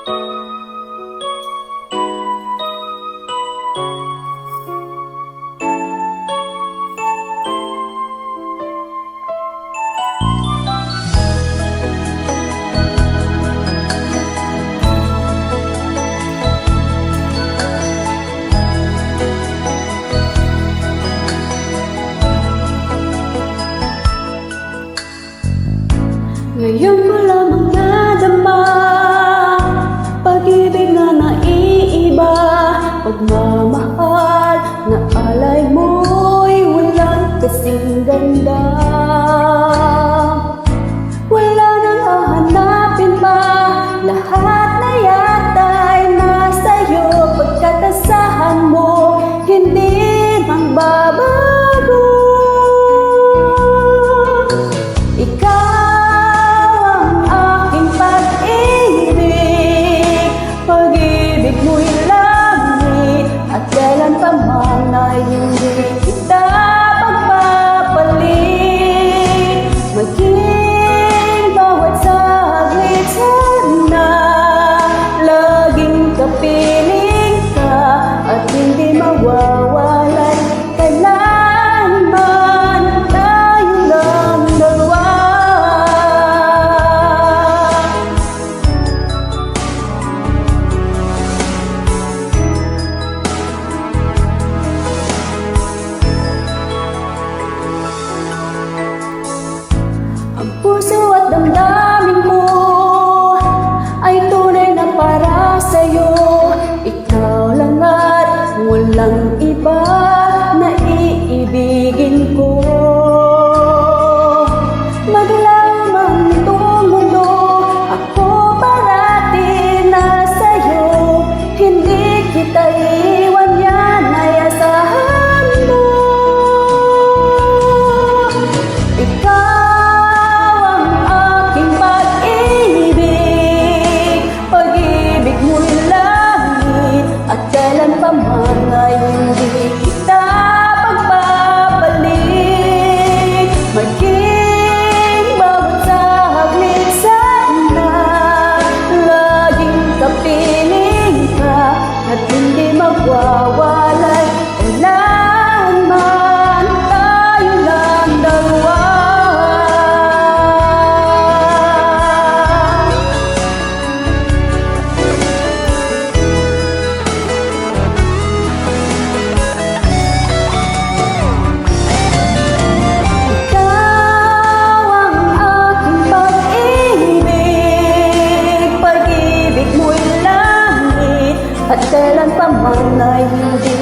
Ngayon ko lamang nadama pag-ibig na naiiba, pagmamahal na alay mo'y walang kasing ganda. Wala nang hahanapin pa, lahat na yata'y nasa'yo, pagkatasahan mo hindi magbabago. Ikaw mo'y langit at kailan pa man ay hindi kita pagpapalit. Maging bawat saglit sana laging kapiling ka at hindi mawawalay kailanman tayo lang dalawa. Puso at damdamin mo ay tunay na para sa'yo. Ikaw lang at walang iba na iibigin ko. Maglamang itong mundo, ako parati na sa'yo. Hindi kita iwan, yan ay asahan mo. Ikaw at kailan pa man ay hindi kita pagpapalit. Maging bawat saglit sana laging kapiling ka at hindi magwawalay kailanman tayo lang dalawa. At kailan pa man ay hindi